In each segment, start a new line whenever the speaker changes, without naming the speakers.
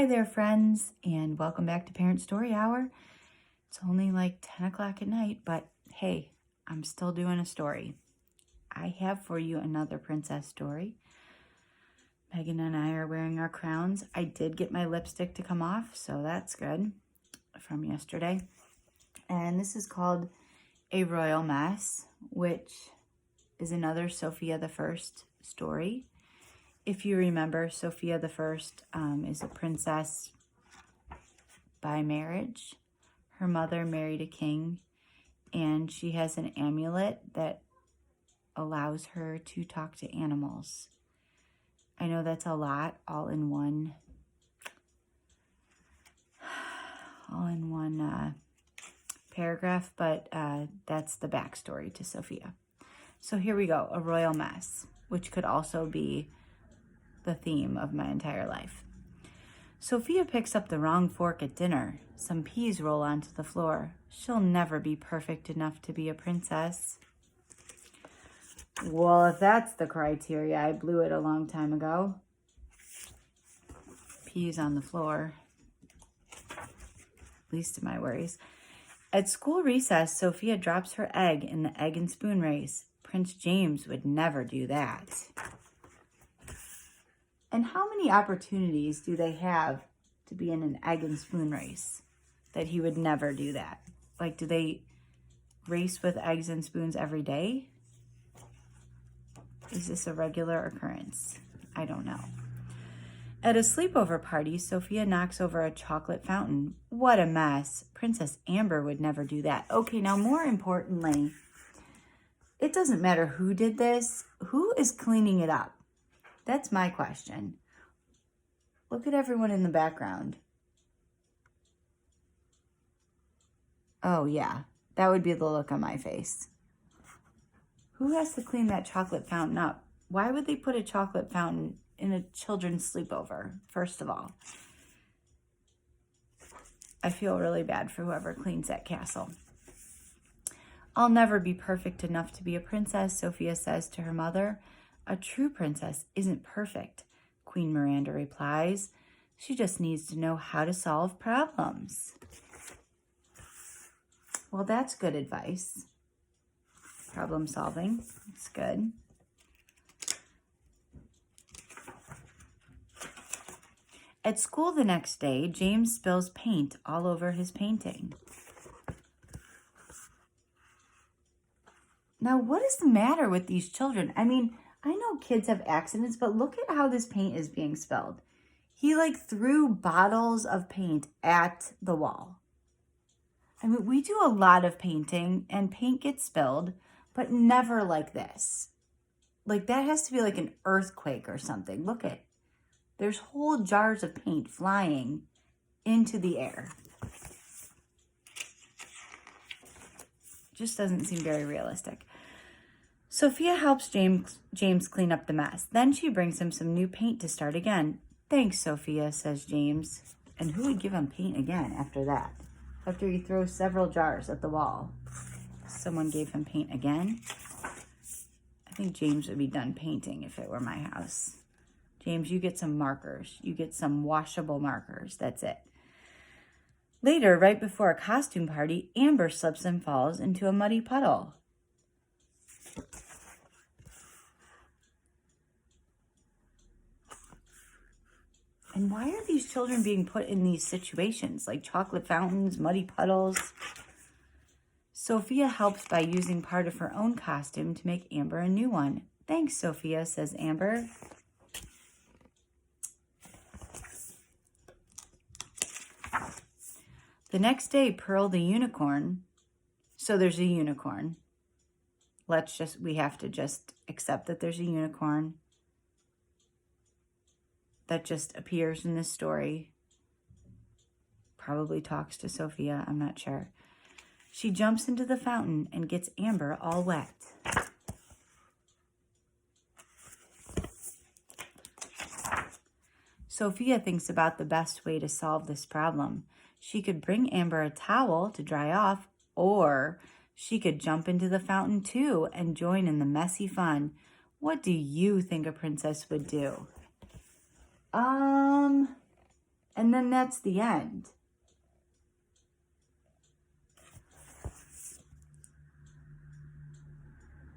Hi there, friends, and welcome back to Parent Story Hour. It's only like 10 o'clock at night, but hey, I'm still doing a story. I have for you another princess story. Megan and I are wearing our crowns. I did get my lipstick to come off, so that's good from yesterday. And this is called A Royal Mess, which is another Sophia the First story. If you remember, Sophia the First is a princess by marriage. Her mother married a king, and she has an amulet that allows her to talk to animals. I know that's a lot all in one paragraph, but that's the backstory to Sophia. So here we go, a royal mess, which could also be the theme of my entire life. Sophia picks up the wrong fork at dinner. Some peas roll onto the floor. She'll never be perfect enough to be a princess. Well, if that's the criteria, I blew it a long time ago. Peas on the floor. Least of my worries. At school recess, Sophia drops her egg in the egg and spoon race. Prince James would never do that. And how many opportunities do they have to be in an egg and spoon race that he would never do that? Like, do they race with eggs and spoons every day? Is this a regular occurrence? I don't know. At a sleepover party, Sophia knocks over a chocolate fountain. What a mess. Princess Amber would never do that. Okay, now more importantly, it doesn't matter who did this. Who is cleaning it up? That's my question. Look at everyone in the background. Oh, yeah. That would be the look on my face. Who has to clean that chocolate fountain up? Why would they put a chocolate fountain in a children's sleepover, first of all? I feel really bad for whoever cleans that castle. I'll never be perfect enough to be a princess, Sophia says to her mother. A true princess isn't perfect, Queen Miranda replies. She just needs to know how to solve problems. Well, that's good advice. Problem solving, it's good. At school the next day, James spills paint all over his painting. Now, what is the matter with these children? I mean, I know kids have accidents, but look at how this paint is being spilled. He threw bottles of paint at the wall. I mean, we do a lot of painting and paint gets spilled, but never like this. Like, that has to be like an earthquake or something. Look at, there's whole jars of paint flying into the air. Just doesn't seem very realistic. Sophia helps James clean up the mess. Then she brings him some new paint to start again. Thanks, Sophia, says James. And who would give him paint again after that? After he throws several jars at the wall. Someone gave him paint again. I think James would be done painting if it were my house. James, you get some markers. You get some washable markers. That's it. Later, right before a costume party, Amber slips and falls into a muddy puddle. And why are these children being put in these situations, like chocolate fountains, muddy puddles? Sophia helps by using part of her own costume to make Amber a new one. Thanks, Sophia, says Amber. The next day, Pearl the unicorn, so there's a unicorn. We have to just accept that there's a unicorn that just appears in this story. Probably talks to Sophia, I'm not sure. She jumps into the fountain and gets Amber all wet. Sophia thinks about the best way to solve this problem. She could bring Amber a towel to dry off, or she could jump into the fountain too and join in the messy fun. What do you think a princess would do? And And then that's the end.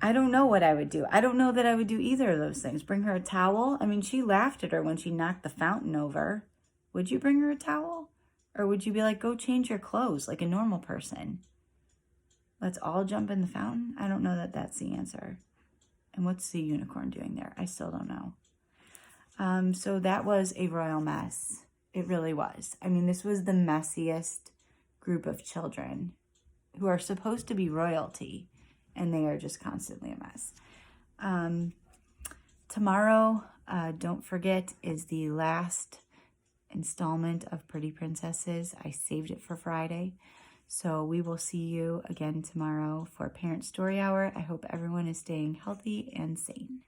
I don't know what I would do. I don't know that I would do either of those things. Bring her a towel? I mean, she laughed at her when she knocked the fountain over. Would you bring her a towel? Or would you be like, go change your clothes like a normal person? Let's all jump in the fountain? I don't know that that's the answer. And what's the unicorn doing there? I still don't know. So that was a royal mess. It really was. I mean, this was the messiest group of children who are supposed to be royalty, and they are just constantly a mess. Tomorrow, don't forget, is the last installment of Pretty Princesses. I saved it for Friday. So we will see you again tomorrow for Parent Story Hour. I hope everyone is staying healthy and sane.